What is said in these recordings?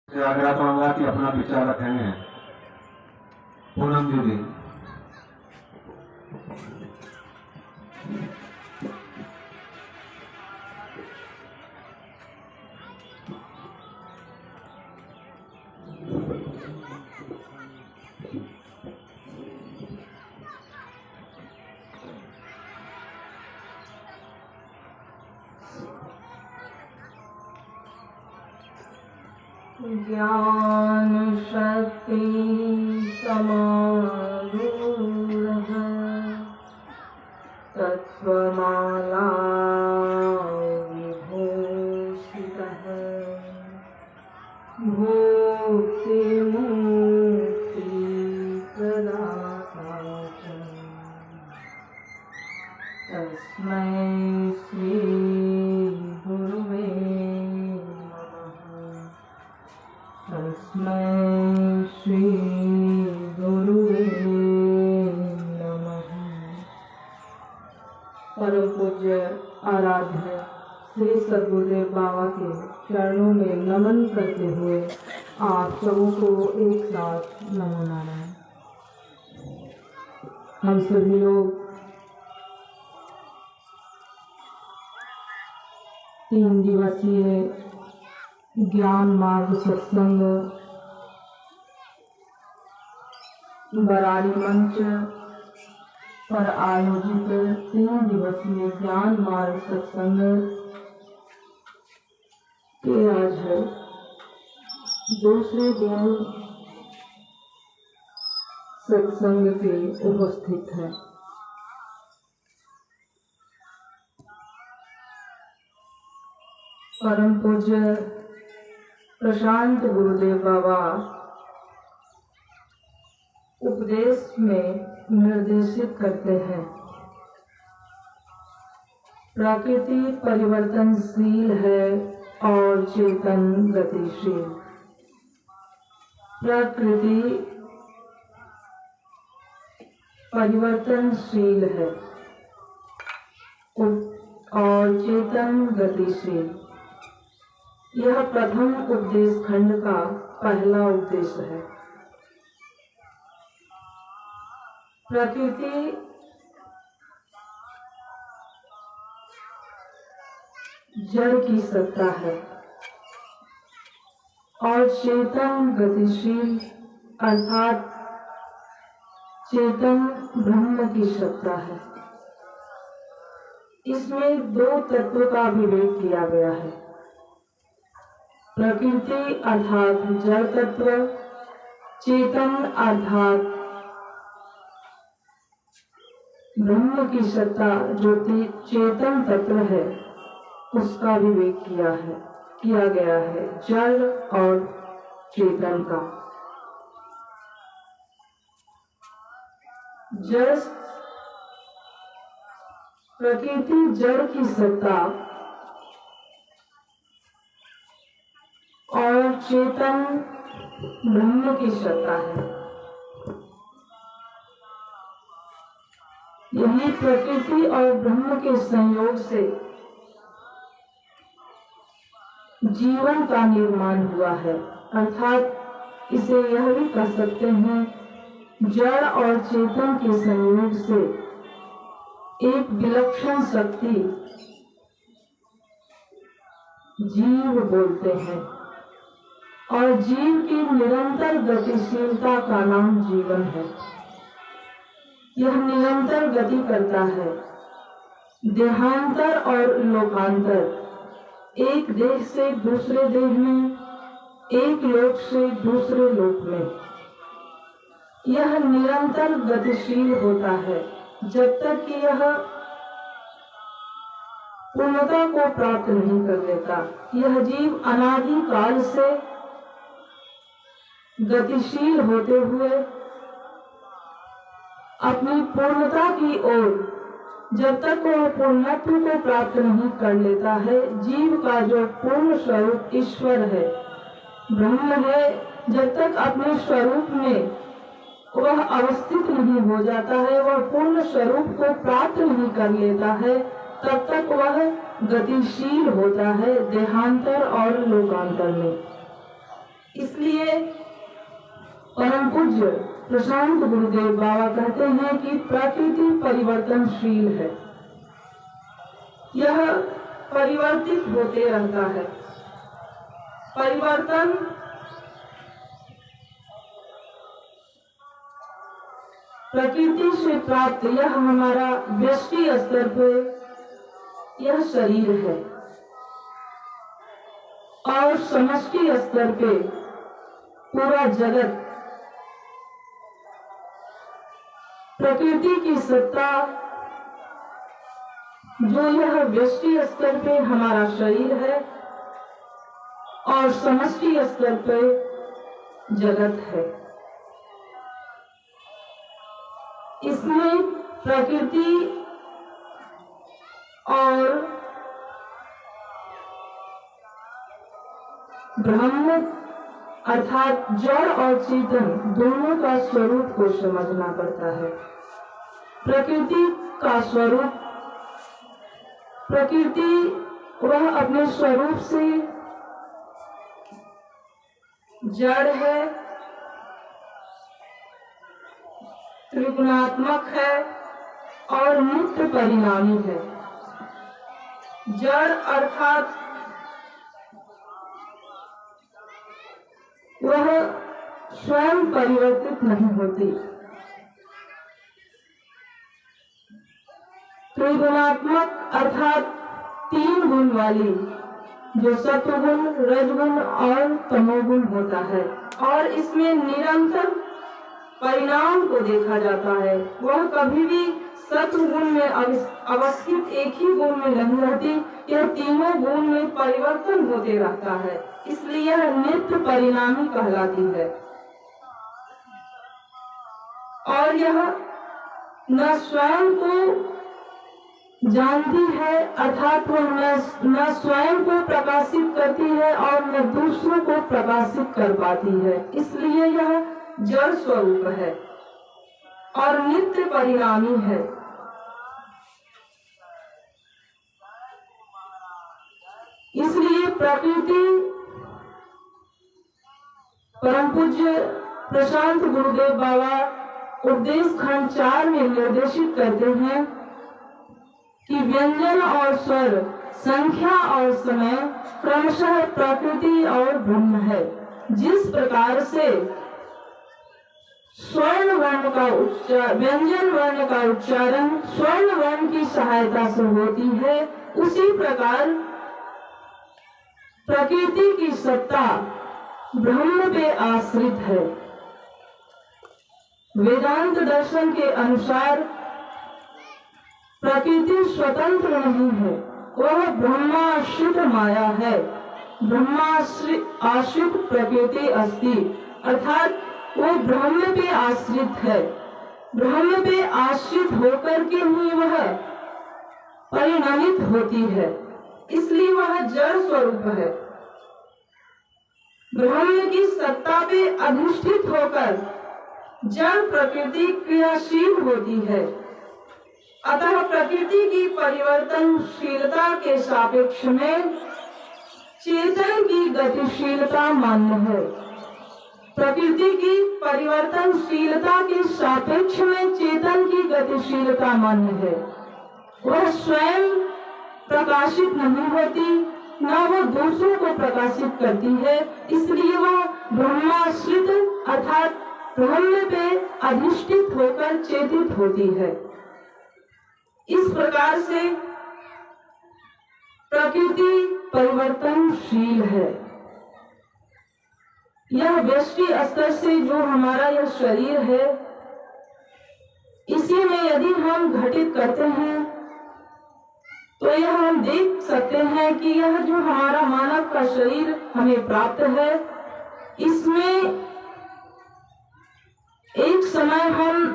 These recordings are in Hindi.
आग्रह करूंगा कि अपना विचार रखेंगे। पूनम दीदी। ज्ञान शक्ति समारूढ़ तत्वमाला विभूषितः भुक्ति मुक्ति प्रदाता च तस्मै श्री गुरुवे तस्मै श्री गुरुवे नमः। परम पूज्य आराध्य श्री सद्गुरुदेव बाबा के चरणों में नमन करते हुए आप सबों को एक साथ नमो नारायण। हम सभी लोग 3 दिवसीय ज्ञान मार्ग सत्संग बराड़ी मंच पर आयोजित 3 दिवसीय ज्ञान मार्ग सत्संग के आज दूसरे दिन सत्संग के उपस्थित हैं। परम पूज्य प्रशांत गुरुदेव बाबा उपदेश में निर्देशित करते हैं, प्रकृति परिवर्तनशील है और चेतन गतिशील। प्रकृति परिवर्तनशील है और चेतन गतिशील। यह प्रथम उपदेश खंड का पहला उपदेश है। प्रकृति जड़ की सत्ता है और चेतन गतिशील अर्थात चेतन ब्रह्म की सत्ता है। इसमें 2 तत्व का विवेक किया गया है। प्रकृति अर्थात जड़ तत्व, चेतन अर्थात ब्रह्म की सत्ता जो चेतन तत्व है उसका विवेक किया गया है, जड़ और चेतन का। जड़ प्रकृति जड़ की सत्ता और चेतन ब्रह्म की सत्ता है। यही प्रकृति और ब्रह्म के संयोग से जीवन का निर्माण हुआ है। अर्थात इसे यह भी कह सकते हैं, जड़ और चेतन के संयोग से एक विलक्षण शक्ति जीव बोलते हैं और जीव की निरंतर गतिशीलता का नाम जीवन है। यह निरंतर गति करता है, देहांतर और लोकांतर, एक देह से दूसरे देह में, एक लोक से दूसरे लोक में। यह निरंतर गतिशील होता है जब तक कि यह पूर्णता को प्राप्त नहीं कर लेता। यह जीव अनादि काल से गतिशील होते हुए अपनी पूर्णता की ओर जब तक वह पूर्णत्व को प्राप्त नहीं कर लेता है, जीव का जो पूर्ण स्वरूप ईश्वर है, ब्रह्म है, जब तक अपने स्वरूप में वह अवस्थित नहीं हो जाता है, वह पूर्ण स्वरूप को प्राप्त नहीं कर लेता है, तब तक वह गतिशील होता है देहांतर और लोकांतर में। इसलिए परम पूज्य प्रशांत गुरुदेव बाबा कहते हैं कि प्रकृति परिवर्तनशील है, यह परिवर्तित होते रहता है। परिवर्तन प्रकृति से प्राप्त यह हमारा व्यष्टि स्तर पे यह शरीर है और समष्टि स्तर पे पूरा जगत प्रकृति की सत्ता जो यह व्यष्टि स्तर पे हमारा शरीर है और समष्टि स्तर पे जगत है। इसमें प्रकृति और ब्रह्म अर्थात जड़ और चेतन दोनों का स्वरूप को समझना पड़ता है। प्रकृति का स्वरूप, प्रकृति वह अपने स्वरूप से जड़ है, त्रिगुणात्मक है और नित्य परिणामी है। जड़ अर्थात वह स्वयं परिवर्तित नहीं होती। त्रिगुणात्मक अर्थात 3 गुण वाली जो सत्वगुण, रजगुण और तमोगुण होता है और इसमें निरंतर परिणाम को देखा जाता है। वह कभी भी सत्वगुण में अवस्थित एक ही गुण में नहीं रहती, यह तीनों गुण में परिवर्तन होते रहता है, इसलिए यह नित्य परिणामी कहलाती है। और यह न स्वयं को जानती है अर्थात वह न स्वयं को प्रकाशित करती है और न दूसरों को प्रकाशित कर पाती है, इसलिए यह जड़ स्वरूप है और नित्य परिणामी है। इसलिए प्रकृति परम पूज्य प्रशांत गुरुदेव बाबा उपदेश खंड 4 में निर्देशित करते हैं कि व्यंजन और स्वर, संख्या और समय क्रमशः प्रकृति और ब्रह्म है। जिस प्रकार से स्वर्ण वर्ण का उच्चारण, व्यंजन वर्ण का उच्चारण स्वर्ण वर्ण की सहायता से होती है, उसी प्रकार प्रकृति की सत्ता ब्रह्म पे आश्रित है। वेदांत दर्शन के अनुसार प्रकृति स्वतंत्र नहीं है, वह ब्रह्माश्रित माया है। ब्रह्माश्रित प्रकृति अस्ति अर्थात वो ब्रह्म पे आश्रित है। ब्रह्म पे आश्रित होकर के ही वह परिणमित होती है, इसलिए वह जड़ स्वरूप है। ब्रह्म की सत्ता पे अधिष्ठित होकर जड़ प्रकृति क्रियाशील होती है। अतः प्रकृति की परिवर्तनशीलता के सापेक्ष में चेतन की गतिशीलता मान्य है। प्रकृति की परिवर्तनशीलता के सापेक्ष में चेतन की गतिशीलता मान्य है। वह स्वयं प्रकाशित नहीं होती, न वो दूसरों को प्रकाशित करती है, इसलिए वह ब्रह्माश्रित अर्थात ब्रह्म पे अधिष्ठित होकर चेतित होती है। इस प्रकार से प्रकृति परिवर्तनशील है। यह व्यष्टि स्तर से जो हमारा यह शरीर है, इसी में यदि हम घटित करते हैं तो यह हम देख सकते हैं कि यह जो हमारा मानव का शरीर हमें प्राप्त है, इसमें एक समय हम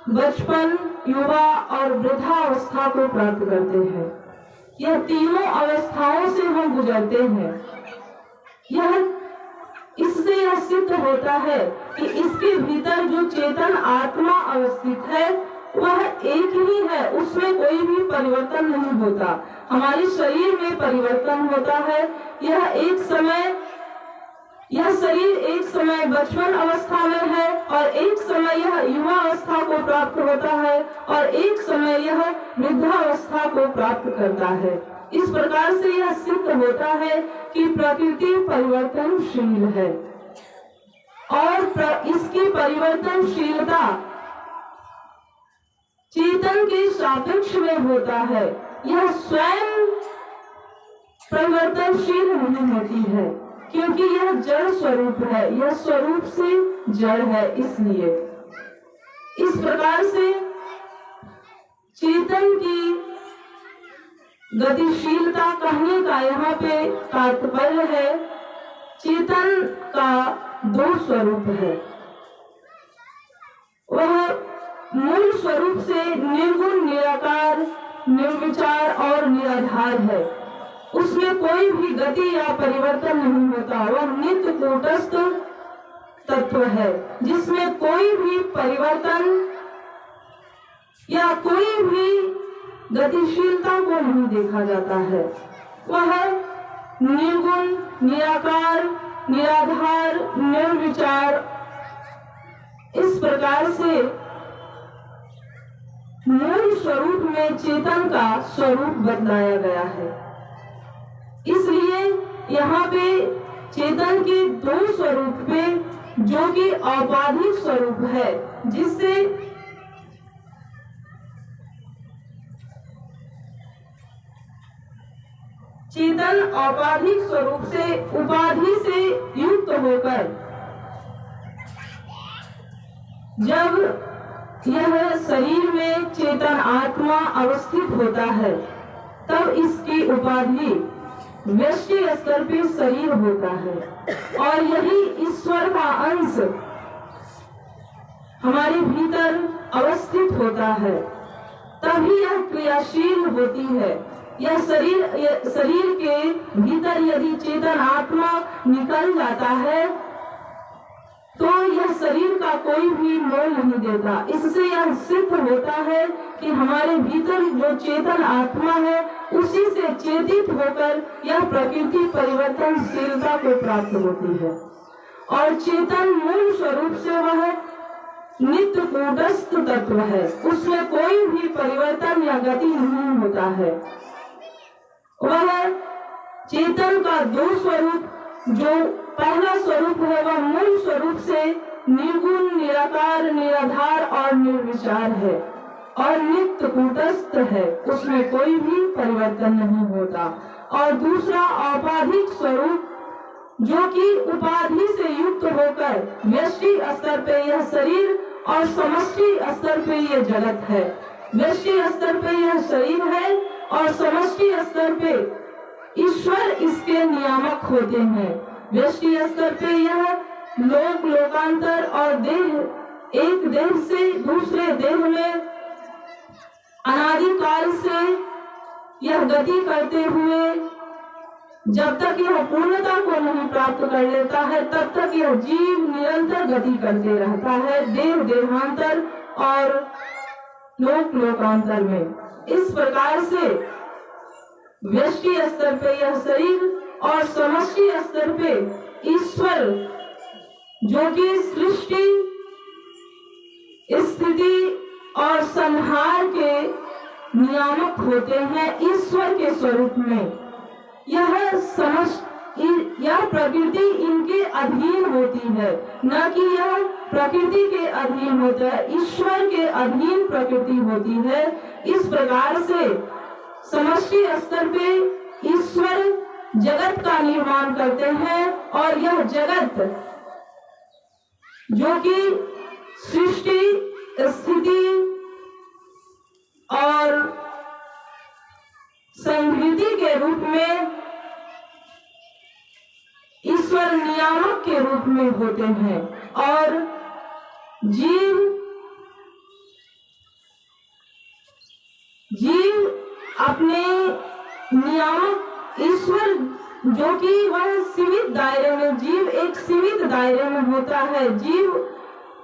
बचपन, युवा और वृद्धावस्था को प्राप्त करते हैं। यह तीनों अवस्थाओं से हम गुजरते हैं। इससे यह सिद्ध होता है कि इसके भीतर जो चेतन आत्मा अवस्थित है वह एक ही है, उसमें कोई भी परिवर्तन नहीं होता। हमारे शरीर में परिवर्तन होता है, यह एक समय यह शरीर एक समय बचपन अवस्था में है और एक समय यह युवा अवस्था को प्राप्त होता है और एक समय यह वृद्धावस्था को प्राप्त करता है। इस प्रकार से यह सिद्ध होता है कि प्रकृति परिवर्तनशील है और इसकी परिवर्तनशीलता चेतन के सापेक्ष में होता है। यह स्वयं परिवर्तनशील नहीं होती है क्योंकि यह जड़ स्वरूप है, यह स्वरूप से जड़ है। इसलिए इस प्रकार से चेतन की गतिशीलता कहने का यहाँ पे तात्पर्य है, चेतन का दो स्वरूप है। वह मूल स्वरूप से निर्गुण, निराकार, निर्विचार और निराधार है। उसमें कोई भी गति या परिवर्तन नहीं होता। वह नित्य कूटस्थ तत्व है जिसमें कोई भी परिवर्तन या कोई भी गतिशीलता को नहीं देखा जाता है। वह निर्गुण, निराकार, निराधार, निर्विचार, इस प्रकार से मूल स्वरूप में चेतन का स्वरूप बदलाया गया है। इसलिए यहाँ पे चेतन के दो स्वरूप पे, जो कि औपाधिक स्वरूप है, जिससे चेतन औपाधिक स्वरूप से उपाधि से युक्त होकर जब यह शरीर में चेतन आत्मा अवस्थित होता है तब इसकी उपाधि व्यष्टि स्तर पे शरीर होता है और यही ईश्वर का अंश हमारे भीतर अवस्थित होता है, तभी यह क्रियाशील होती है। यह शरीर के भीतर यदि चेतन आत्मा निकल जाता है तो यह शरीर का कोई भी मोल नहीं देता। इससे यह सिद्ध होता है कि हमारे भीतर जो चेतन आत्मा है उसी से चेतित होकर यह प्रकृति परिवर्तनशीलता को प्राप्त होती है और चेतन मूल स्वरूप से वह नित्य कूटस्थ तत्व है। उसमें कोई भी परिवर्तन या गति नहीं होता है। वह चेतन का दो स्वरूप, जो पहला स्वरूप है वह मूल स्वरूप से निर्गुण, निराकार, निराधार और निर्विचार है और नित्य कूटस्थ है, उसमें कोई भी परिवर्तन नहीं होता। और दूसरा औपाधिक स्वरूप, जो कि उपाधि से युक्त होकर व्यष्टि स्तर पे यह शरीर और समष्टि स्तर पे यह जगत है। व्यष्टि स्तर पे यह शरीर है और समष्टि स्तर पे ईश्वर इसके नियामक होते हैं। व्यष्टि स्तर पे यह लोक, लोकांतर और देह, एक देह से दूसरे देह में अनादिकाल से यह गति करते हुए जब तक यह पूर्णता को नहीं प्राप्त कर लेता है तब तक यह जीव निरंतर गति करते रहता है, देह देहांतर और लोक लोकांतर में। इस प्रकार से व्यष्टि स्तर पे यह शरीर और समष्टि स्तर पे ईश्वर, जो कि सृष्टि, स्थिति और संहार के नियामक होते हैं, ईश्वर के स्वरूप में यह प्रकृति इनके अधीन होती है, न कि यह प्रकृति के अधीन होता है, ईश्वर के अधीन प्रकृति होती है। इस प्रकार से समष्टि स्तर पे ईश्वर जगत का निर्माण करते हैं और यह जगत, जो कि सृष्टि, स्थिति और संहृति के रूप में ईश्वर नियामक के रूप में होते हैं और जीव अपने नियामक ईश्वर, जो कि वह सीमित दायरे में, जीव एक सीमित दायरे में होता है, जीव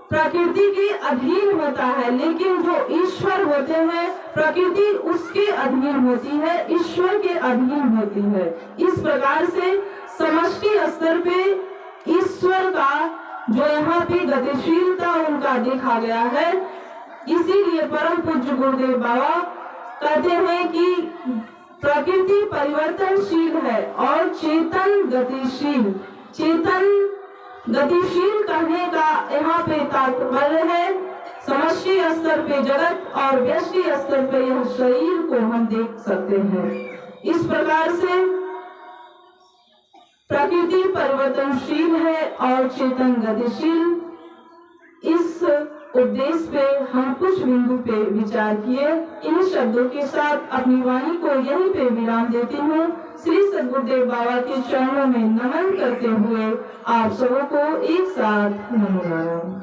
प्रकृति के अधीन होता है, लेकिन जो ईश्वर होते हैं प्रकृति उसके अधीन होती है, ईश्वर के अधीन होती है। इस प्रकार से समष्टि स्तर पे ईश्वर का जो यहाँ पे गतिशीलता उनका देखा गया है। इसीलिए परम पूज्य गुरुदेव बाबा कहते हैं कि प्रकृति परिवर्तनशील है और चेतन गतिशील। चेतन गतिशील कहने का यहाँ पे तात्पर्य है समष्टि स्तर पे जगत और व्यष्टि स्तर पे यह शरीर को हम देख सकते हैं। इस प्रकार से प्रकृति परिवर्तनशील है और चेतन गतिशील। इस उद्देश्य पे हम कुछ बिंदु पे विचार किए। इन शब्दों के साथ अपनी वाणी को यहीं पे विराम देती हूँ। श्री सद्गुरुदेव बाबा के चरणों में नमन करते हुए आप सबों को एक साथ नमो नारायण।